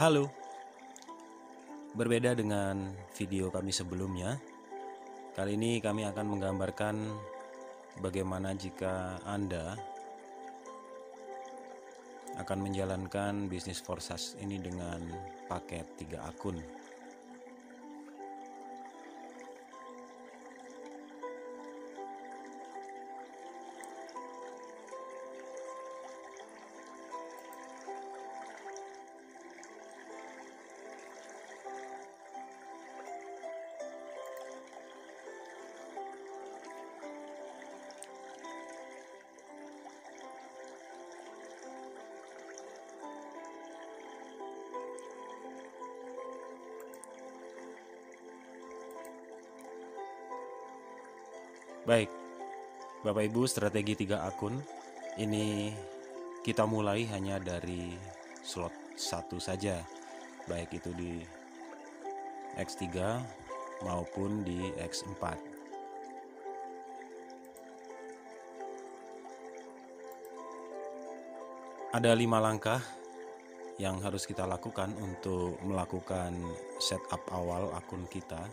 Halo, berbeda dengan video kami sebelumnya. Kali ini kami akan menggambarkan bagaimana jika Anda akan menjalankan bisnis Forsas ini dengan paket 3 akun. Baik, Bapak Ibu, strategi 3 akun ini kita mulai hanya dari slot 1 saja, baik itu di X3 maupun di X4. Ada 5 langkah yang harus kita lakukan untuk melakukan setup awal akun kita.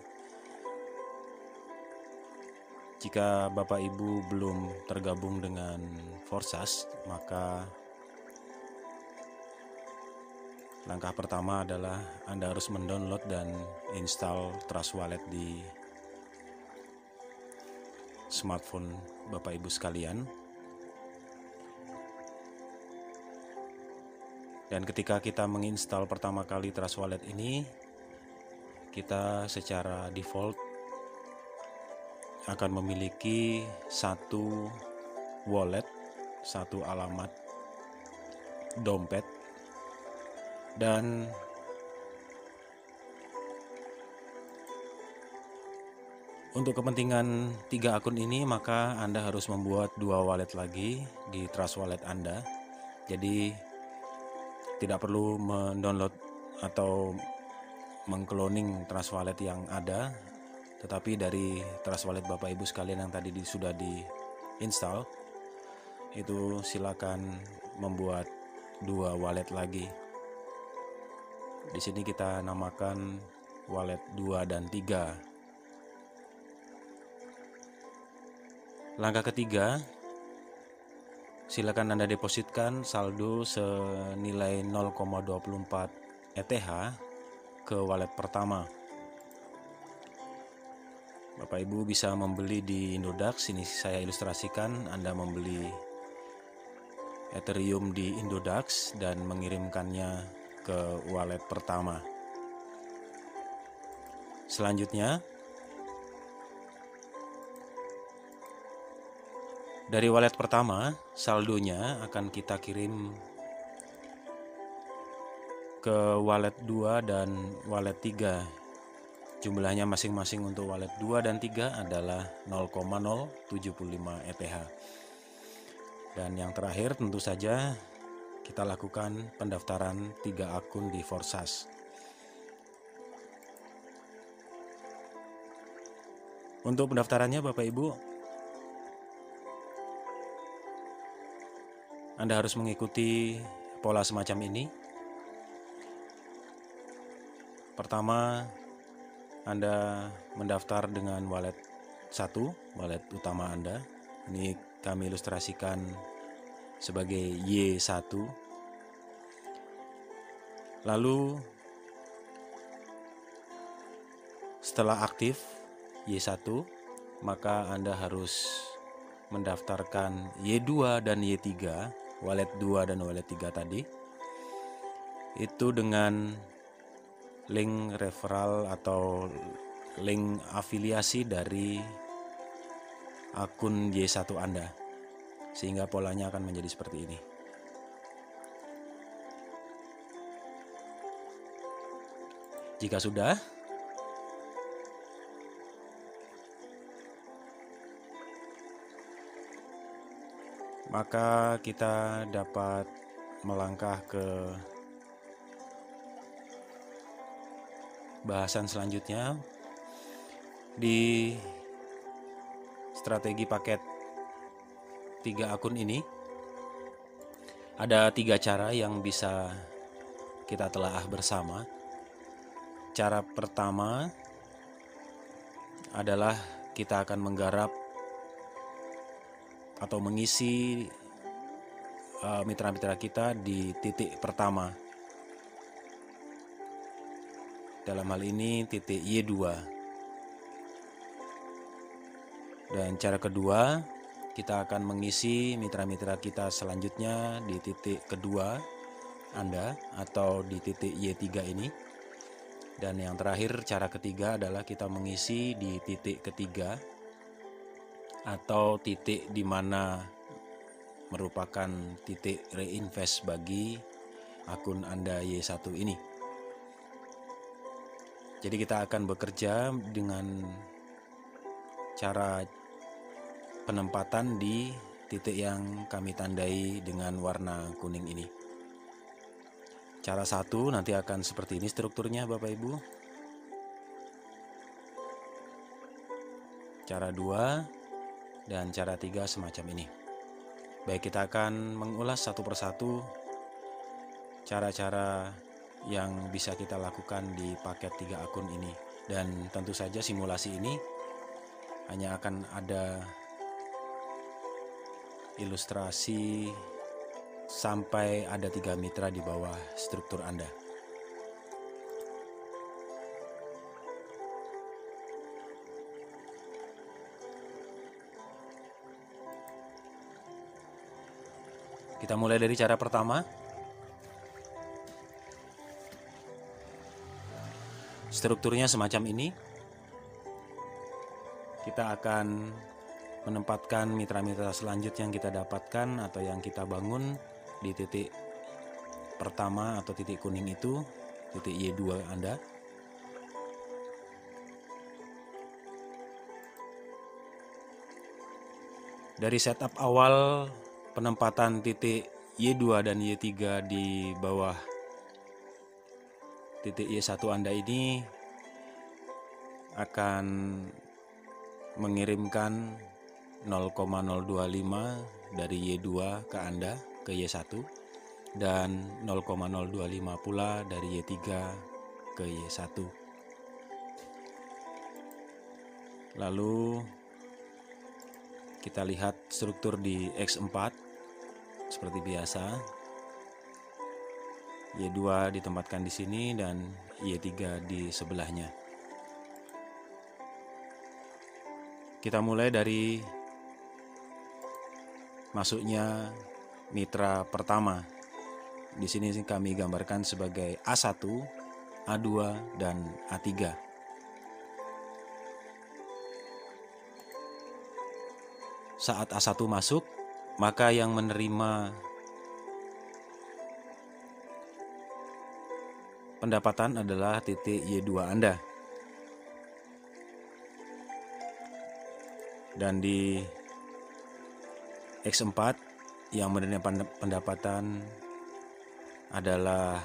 Jika Bapak Ibu belum tergabung dengan Forsas, maka langkah pertama adalah Anda harus mendownload dan install Trust Wallet di smartphone Bapak Ibu sekalian. Dan ketika kita menginstal pertama kali Trust Wallet ini, kita secara default akan memiliki satu wallet, satu alamat dompet, dan untuk kepentingan 3 akun ini maka Anda harus membuat 2 wallet lagi di Trust Wallet Anda. Jadi tidak perlu mendownload atau mengcloning Trust Wallet yang ada, tetapi dari Trust Wallet Bapak Ibu sekalian yang tadi sudah diinstal, itu silakan membuat 2 wallet lagi. Di sini kita namakan wallet 2 dan 3. Langkah ketiga, silakan Anda depositkan saldo senilai 0,24 ETH ke wallet pertama. Bapak Ibu bisa membeli di Indodax. Ini saya ilustrasikan, Anda membeli Ethereum di Indodax dan mengirimkannya ke wallet pertama. Selanjutnya, dari wallet pertama, saldonya akan kita kirim ke wallet 2 dan wallet 3. Jumlahnya masing-masing untuk wallet 2 dan 3 adalah 0,075 ETH. Dan yang terakhir tentu saja kita lakukan pendaftaran 3 akun di Forsas. Untuk pendaftarannya Bapak Ibu, Anda harus mengikuti pola semacam ini. Pertama, Anda mendaftar dengan wallet 1, wallet utama Anda. Ini kami ilustrasikan sebagai Y1. Lalu setelah aktif Y1, maka Anda harus mendaftarkan Y2 dan Y3, wallet 2 dan wallet 3 tadi. Itu dengan link referral atau link afiliasi dari akun Y1 Anda, sehingga polanya akan menjadi seperti ini. Jika sudah, maka kita dapat melangkah ke bahasan selanjutnya. Di strategi paket 3 akun ini ada 3 cara yang bisa kita telaah bersama. Cara pertama adalah kita akan menggarap atau mengisi mitra-mitra kita di titik pertama. Dalam hal ini titik Y2. Dan cara kedua, kita akan mengisi mitra-mitra kita selanjutnya di titik kedua Anda atau di titik Y3 ini. Dan yang terakhir, cara ketiga adalah kita mengisi di titik ketiga atau titik di mana merupakan titik reinvest bagi akun Anda Y1 ini. Jadi kita akan bekerja dengan cara penempatan di titik yang kami tandai dengan warna kuning ini. Cara satu nanti akan seperti ini strukturnya Bapak Ibu. Cara 2 dan cara 3 semacam ini. Baik, kita akan mengulas satu persatu cara-cara yang bisa kita lakukan di paket 3 akun ini. Dan tentu saja simulasi ini hanya akan ada ilustrasi sampai ada 3 mitra di bawah struktur Anda. Kita mulai dari cara pertama. Strukturnya semacam ini. Kita akan menempatkan mitra-mitra selanjutnya yang kita dapatkan atau yang kita bangun di titik pertama atau titik kuning itu, titik Y2 Anda. Dari setup awal penempatan titik Y2 dan Y3 di bawah titik Y1 Anda ini akan mengirimkan 0,025 dari Y2 ke Anda ke Y1 dan 0,025 pula dari Y3 ke Y1. Lalu kita lihat struktur di X4 seperti biasa. Y2 ditempatkan di sini dan Y3 di sebelahnya. Kita mulai dari masuknya mitra pertama. Di sini kami gambarkan sebagai A1, A2, dan A3. Saat A1 masuk, maka yang menerima pendapatan adalah titik Y2 Anda. Dan di X4 yang menerima pendapatan adalah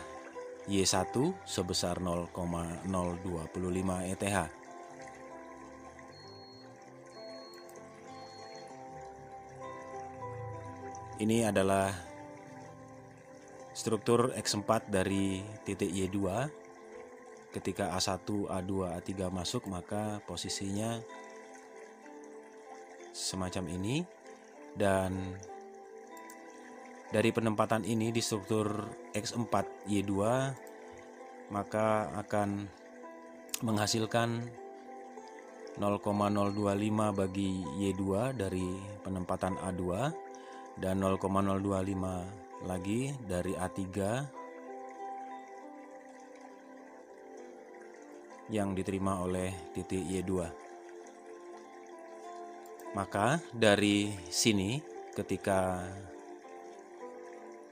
Y1 sebesar 0,025 ETH. Ini adalah struktur X4 dari titik Y2. Ketika A1, A2, A3 masuk, maka posisinya semacam ini. Dan dari penempatan ini di struktur X4 Y2, maka akan menghasilkan 0,025 bagi Y2 dari penempatan A2 dan 0,025 lagi dari A3 yang diterima oleh titik Y2. Maka dari sini ketika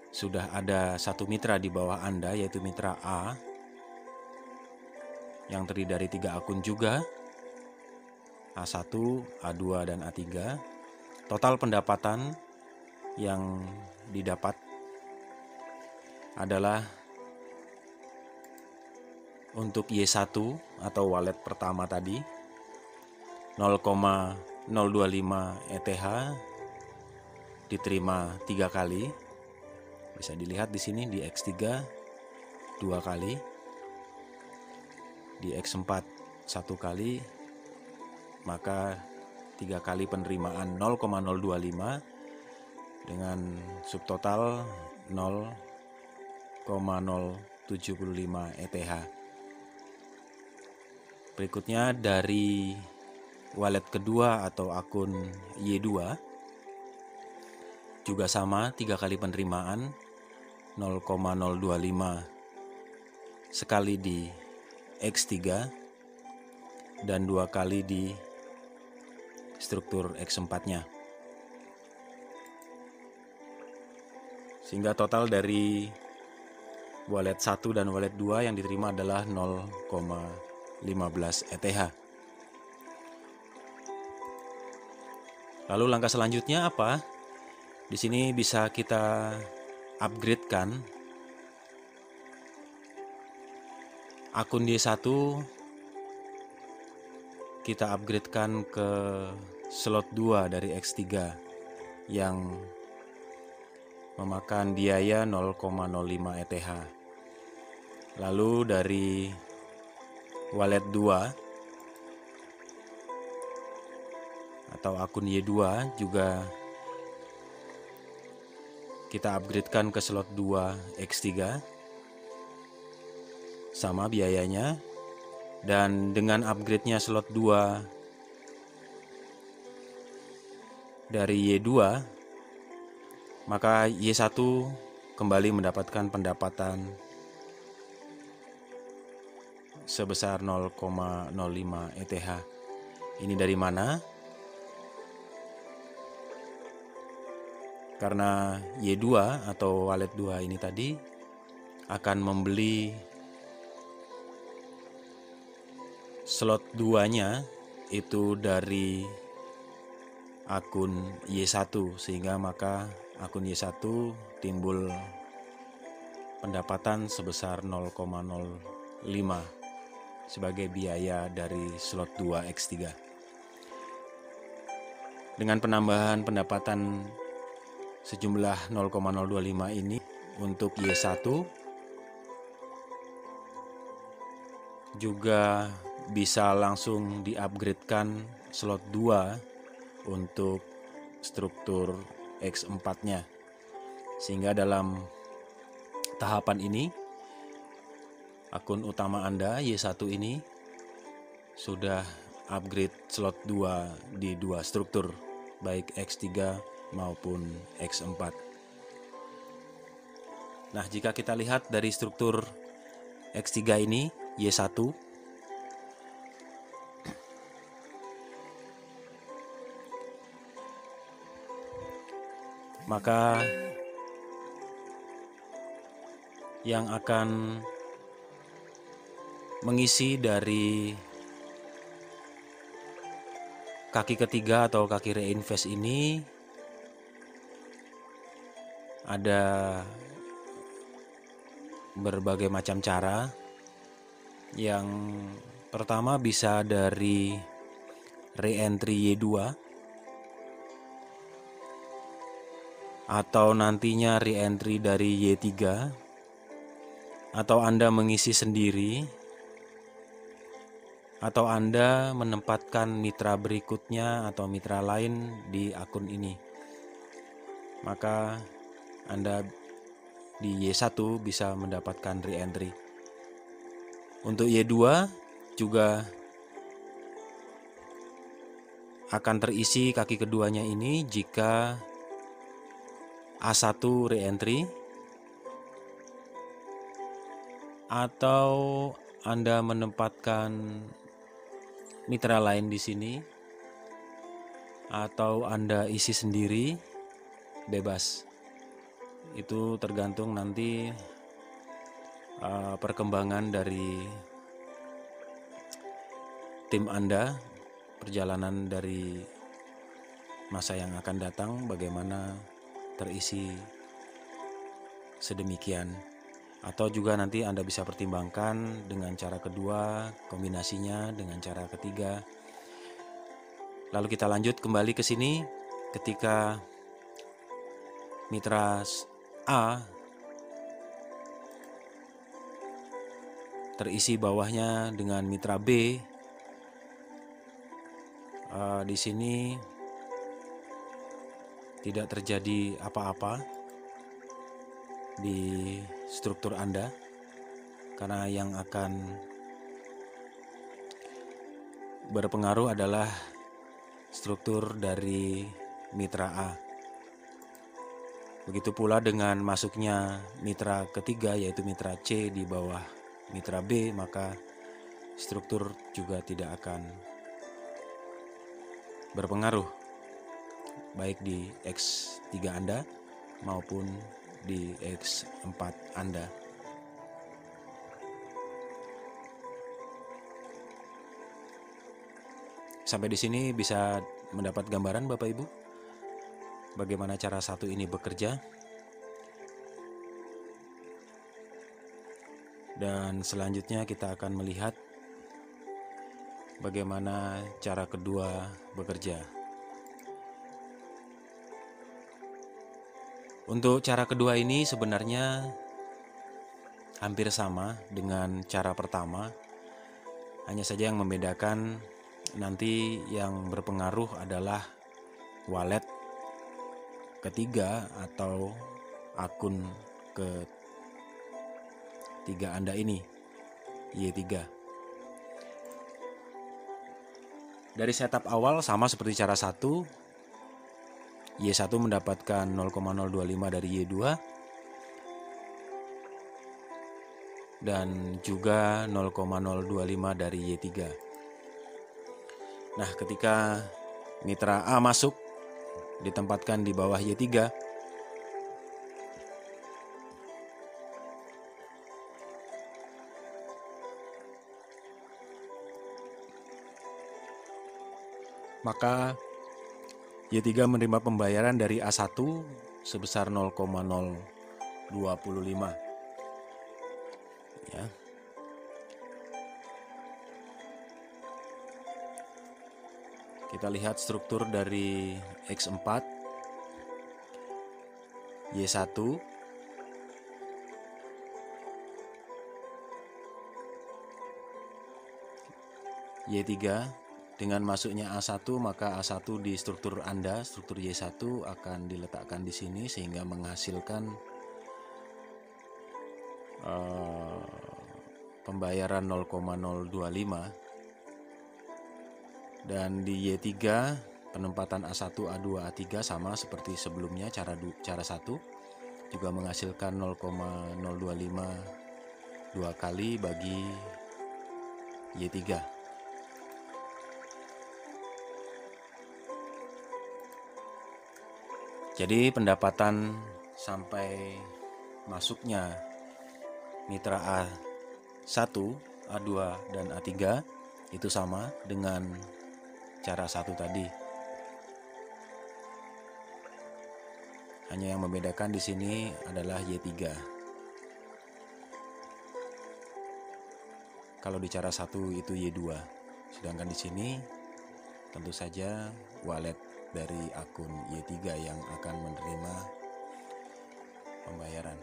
sudah ada satu mitra di bawah Anda, yaitu mitra A yang terdiri dari 3 akun juga, A1, A2, dan A3, total pendapatan yang didapat adalah untuk Y1 atau wallet pertama tadi 0,025 ETH diterima 3 kali. Bisa dilihat di sini di X3 2 kali, di X4 1 kali, maka 3 kali penerimaan 0,025 dengan subtotal 0,075 ETH. Berikutnya dari wallet kedua atau akun Y2 juga sama, 3 kali penerimaan 0,025 sekali di X3 dan 2 kali di struktur X4-nya. Sehingga total dari wallet 1 dan wallet 2 yang diterima adalah 0,15 ETH. Lalu langkah selanjutnya apa? Di sini bisa kita upgrade-kan akun Y1, kita upgrade-kan ke slot 2 dari X3 yang memakan biaya 0,05 ETH. Lalu dari wallet 2 atau akun Y2 juga kita upgrade-kan ke slot 2 X3, sama biayanya. Dan dengan upgrade-nya slot 2 dari Y2, maka Y1 kembali mendapatkan pendapatan sebesar 0,05 ETH. Ini dari mana? Karena Y2 atau wallet 2 ini tadi akan membeli slot 2-nya itu dari akun Y1, sehingga maka akun Y1 timbul pendapatan sebesar 0,05 sebagai biaya dari slot 2 X3. Dengan penambahan pendapatan sejumlah 0,025 ini untuk Y1 juga bisa langsung di-upgrade-kan slot 2 untuk struktur X4-nya. Sehingga dalam tahapan ini akun utama Anda Y1 ini sudah upgrade slot 2 di 2 struktur, baik X3 maupun X4. Nah, jika kita lihat dari struktur X3 ini, Y1, maka yang akan mengisi dari kaki ketiga atau kaki reinvest ini ada berbagai macam cara. Yang pertama bisa dari re-entry Y2 atau nantinya re-entry dari Y3, atau Anda mengisi sendiri, atau Anda menempatkan mitra berikutnya atau mitra lain di akun ini. Maka Anda di Y1 bisa mendapatkan re-entry. Untuk Y2 juga akan terisi kaki keduanya ini jika A1 re-entry, atau Anda menempatkan mitra lain di sini, atau Anda isi sendiri, bebas. Itu tergantung nanti perkembangan dari tim Anda, perjalanan dari masa yang akan datang, bagaimana terisi sedemikian. Atau juga nanti Anda bisa pertimbangkan dengan cara kedua, kombinasinya dengan cara ketiga. Lalu kita lanjut kembali ke sini ketika mitra A terisi bawahnya dengan mitra B. Di sini tidak terjadi apa-apa di struktur Anda, karena yang akan berpengaruh adalah struktur dari mitra A. Begitu pula dengan masuknya mitra ketiga, yaitu mitra C di bawah mitra B, maka struktur juga tidak akan berpengaruh baik di X3 Anda maupun di X4 Anda. Sampai di sini bisa mendapat gambaran Bapak Ibu bagaimana cara satu ini bekerja. Dan selanjutnya kita akan melihat bagaimana cara kedua bekerja. Untuk cara kedua ini sebenarnya hampir sama dengan cara pertama, hanya saja yang membedakan nanti yang berpengaruh adalah walet ketiga atau akun ketiga Anda ini, Y3. Dari setup awal sama seperti cara 1, Y1 mendapatkan 0,025 dari Y2 dan juga 0,025 dari Y3. Nah, ketika mitra A masuk ditempatkan di bawah Y3, maka Y3 menerima pembayaran dari A1 sebesar 0,025. Ya. Kita lihat struktur dari X4, Y1, Y3. Dengan masuknya A1, maka A1 di struktur Anda, struktur Y1 akan diletakkan di sini sehingga menghasilkan pembayaran 0,025. Dan di Y3 penempatan A1, A2, A3 sama seperti sebelumnya cara 1, juga menghasilkan 0,025 dua kali bagi Y3. Jadi pendapatan sampai masuknya mitra A1, A2, dan A3 itu sama dengan cara 1 tadi. Hanya yang membedakan di sini adalah Y3. Kalau di cara 1 itu Y2. Sedangkan di sini tentu saja walet dari akun Y3 yang akan menerima pembayaran.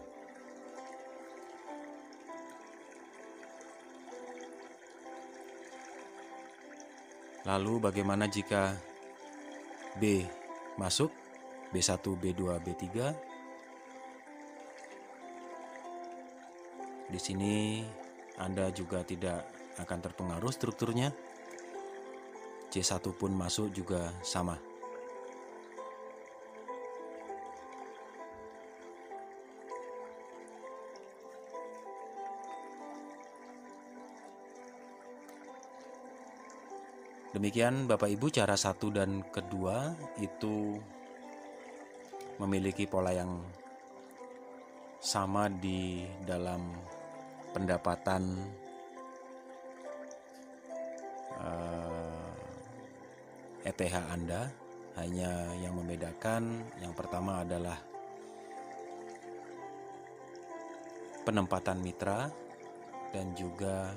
Lalu bagaimana jika B masuk, B1, B2, B3? Di sini Anda juga tidak akan terpengaruh strukturnya. C1 pun masuk juga sama. Demikian Bapak Ibu, cara 1 dan kedua itu memiliki pola yang sama di dalam pendapatan ETH Anda. Hanya yang membedakan yang pertama adalah penempatan mitra dan juga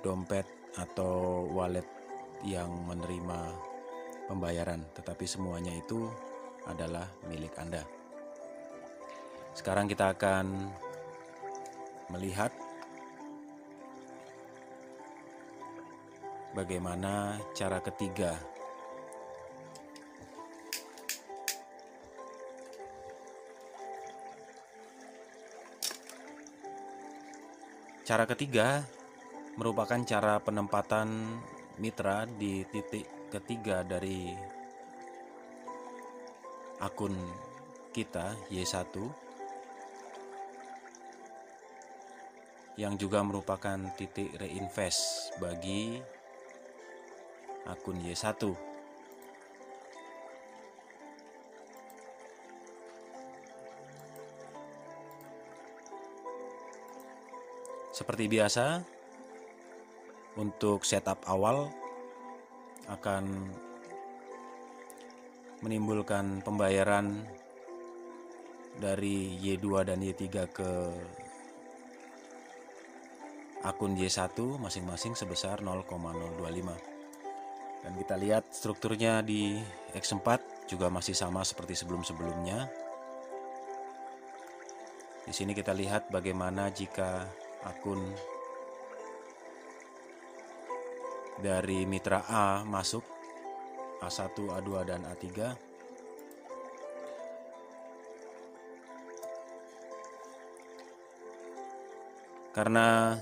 dompet atau wallet yang menerima pembayaran, tetapi semuanya itu adalah milik Anda. Sekarang kita akan melihat bagaimana cara ketiga. Cara ketiga merupakan cara penempatan mitra di titik ketiga dari akun kita Y1, yang juga merupakan titik reinvest bagi akun Y1. Seperti biasa, untuk setup awal akan menimbulkan pembayaran dari Y2 dan Y3 ke akun Y1 masing-masing sebesar 0,025. Dan kita lihat strukturnya di X4 juga masih sama seperti sebelum-sebelumnya. Di sini kita lihat bagaimana jika akun dari mitra A masuk A1, A2, dan A3. Karena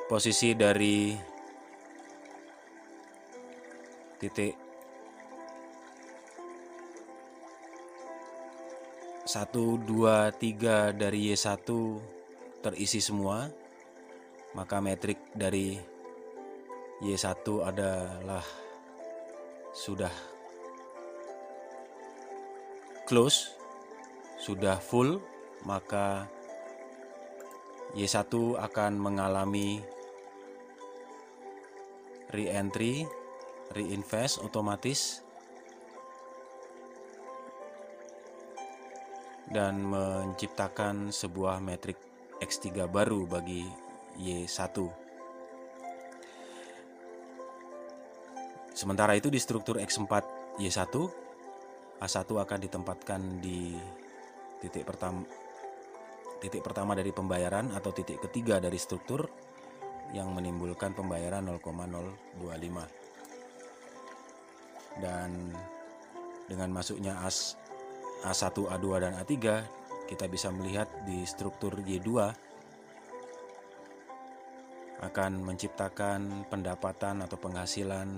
posisi dari titik 1, 2, 3 dari Y1 terisi semua, maka metrik dari Y1 adalah sudah close, sudah full, maka Y1 akan mengalami re-entry, reinvest otomatis, dan menciptakan sebuah metrik X3 baru bagi Y1. Sementara itu di struktur X4 Y1, A1 akan ditempatkan di titik pertama dari pembayaran atau titik ketiga dari struktur yang menimbulkan pembayaran 0,025. Dan dengan masuknya A1, A2, dan A3, kita bisa melihat di struktur Y2 akan menciptakan pendapatan atau penghasilan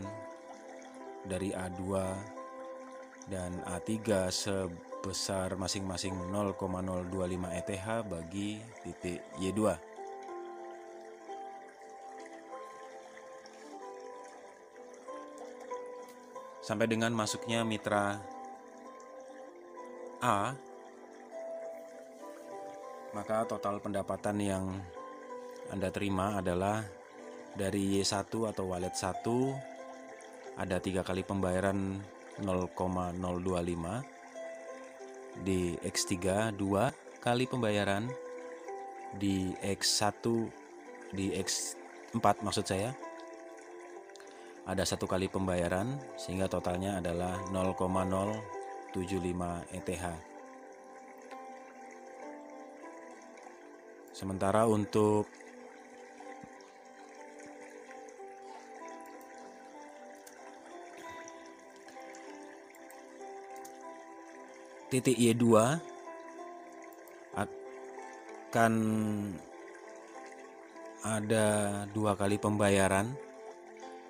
dari A2 dan A3 sebesar masing-masing 0,025 ETH bagi titik Y2. Sampai dengan masuknya mitra A, maka total pendapatan yang Anda terima adalah dari Y1 atau wallet 1 ada 3 kali pembayaran 0,025, di X3 2 kali pembayaran, di X1 di X4 maksud saya ada 1 kali pembayaran, sehingga totalnya adalah 0,075 ETH. Sementara untuk titik Y2 akan ada 2 kali pembayaran,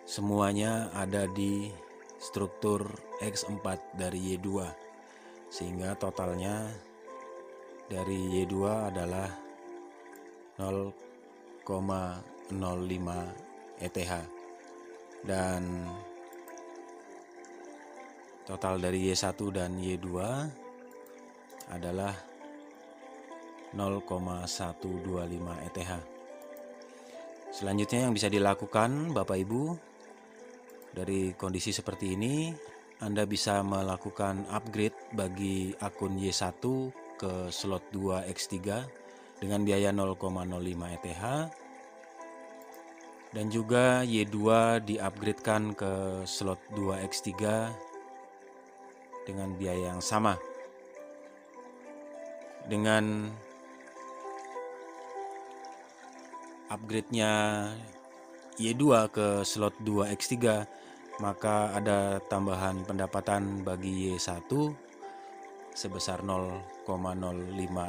semuanya ada di struktur X4 dari Y2, sehingga totalnya dari Y2 adalah 0,05 ETH, dan total dari Y1 dan Y2 adalah 0,125 ETH. Selanjutnya yang bisa dilakukan Bapak Ibu, dari kondisi seperti ini Anda bisa melakukan upgrade bagi akun Y1 ke slot 2 X3 dengan biaya 0,05 ETH, dan juga Y2 di-upgradekan ke slot 2 X3 dengan biaya yang sama. Dengan upgrade-nya Y2 ke slot 2X3, maka ada tambahan pendapatan bagi Y1 sebesar 0,05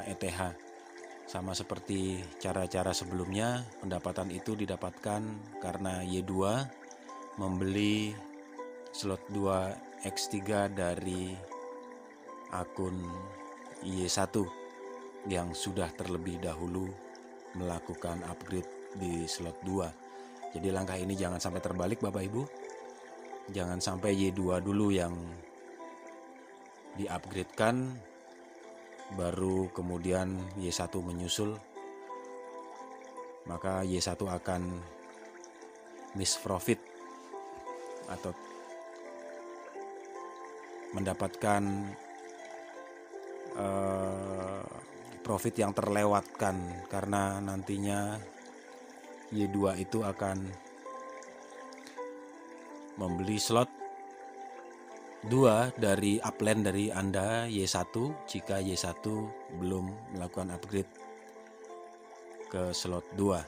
ETH. Sama seperti cara-cara sebelumnya, pendapatan itu didapatkan karena Y2 membeli slot 2X3 dari akun Y1 yang sudah terlebih dahulu melakukan upgrade di slot 2. Jadi langkah ini jangan sampai terbalik Bapak Ibu. Jangan sampai Y2 dulu yang di-upgrade-kan, baru kemudian Y1 menyusul. Maka Y1 akan miss profit atau mendapatkan profit yang terlewatkan, karena nantinya Y2 itu akan membeli slot 2 dari upline dari Anda Y1 jika Y1 belum melakukan upgrade ke slot 2.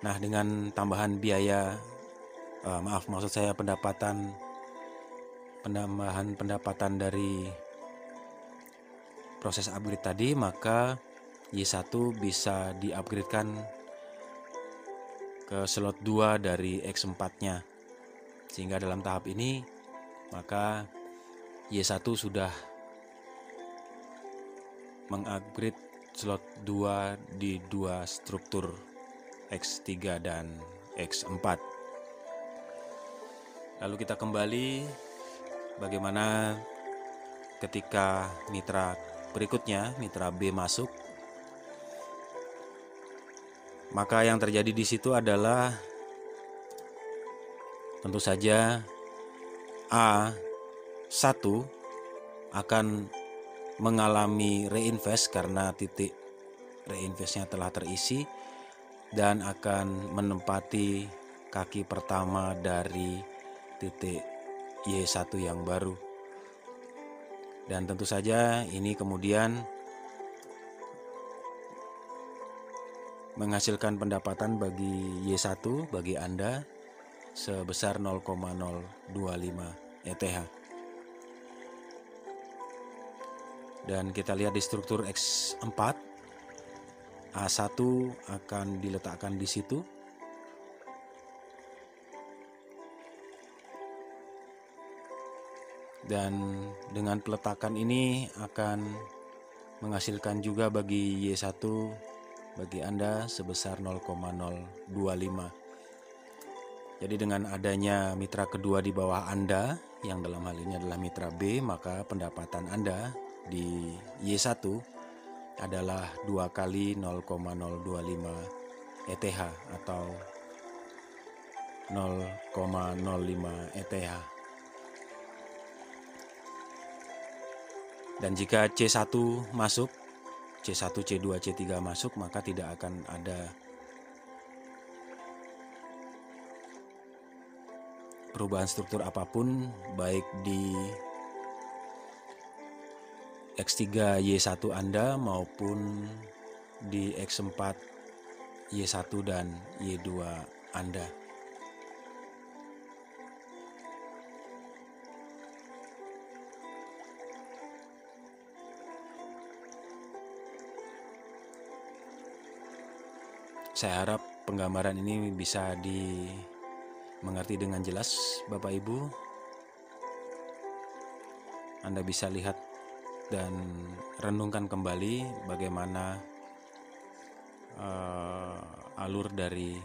Nah, dengan tambahan biaya penambahan pendapatan dari proses upgrade tadi, maka Y1 bisa di-upgrade-kan ke slot 2 dari X4-nya. Sehingga dalam tahap ini maka Y1 sudah mengupgrade slot 2 di dua struktur X3 dan X4. Lalu kita kembali bagaimana ketika mitra berikutnya, mitra B masuk. Maka yang terjadi di situ adalah tentu saja A1 akan mengalami reinvest karena titik reinvestnya telah terisi dan akan menempati kaki pertama dari titik Y1 yang baru. Dan tentu saja ini kemudian menghasilkan pendapatan bagi Y1, bagi Anda sebesar 0,025 ETH. Dan kita lihat di struktur X4, A1 akan diletakkan di situ. Dan dengan peletakan ini akan menghasilkan juga bagi Y1, bagi Anda sebesar 0,025. Jadi dengan adanya mitra kedua di bawah Anda, yang dalam hal ini adalah mitra B, maka pendapatan Anda di Y1 adalah 2 kali 0,025 ETH atau 0,05 ETH. Dan jika C1 masuk, C1, C2, C3 masuk, maka tidak akan ada perubahan struktur apapun, baik di X3 Y1 Anda maupun di X4 Y1 dan Y2 Anda. Saya harap penggambaran ini bisa dimengerti dengan jelas Bapak Ibu. Anda bisa lihat dan renungkan kembali bagaimana alur dari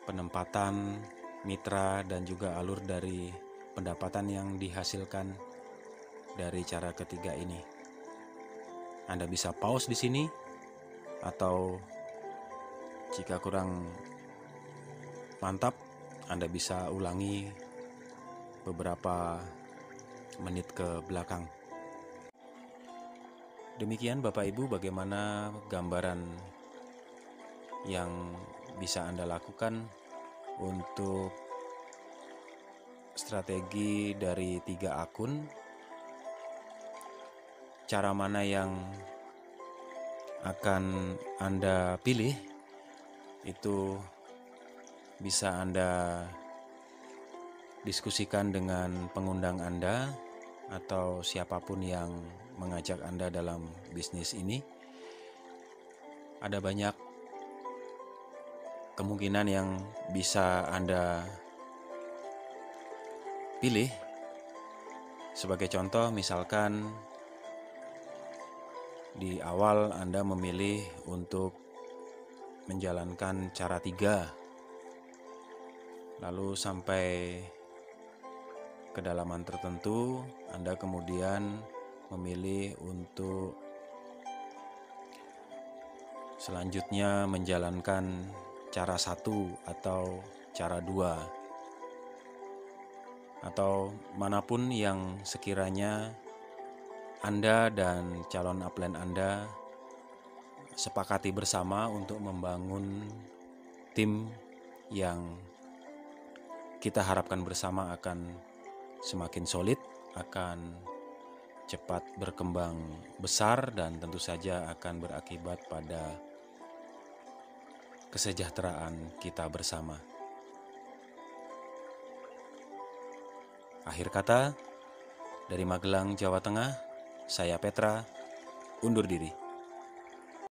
penempatan mitra dan juga alur dari pendapatan yang dihasilkan dari cara ketiga ini. Anda bisa pause di sini, atau jika kurang mantap, Anda bisa ulangi beberapa menit ke belakang. Demikian Bapak Ibu bagaimana gambaran yang bisa Anda lakukan untuk strategi dari 3 akun. Cara mana yang akan Anda pilih itu bisa Anda diskusikan dengan pengundang Anda atau siapapun yang mengajak Anda dalam bisnis ini. Ada banyak kemungkinan yang bisa Anda pilih. Sebagai contoh, misalkan di awal Anda memilih untuk menjalankan cara 3, lalu sampai kedalaman tertentu Anda kemudian memilih untuk selanjutnya menjalankan cara 1 atau cara 2, atau manapun yang sekiranya Anda dan calon upline Anda sepakati bersama untuk membangun tim yang kita harapkan bersama akan semakin solid, akan cepat berkembang besar, dan tentu saja akan berakibat pada kesejahteraan kita bersama. Akhir kata, dari Magelang, Jawa Tengah, saya Petra, undur diri.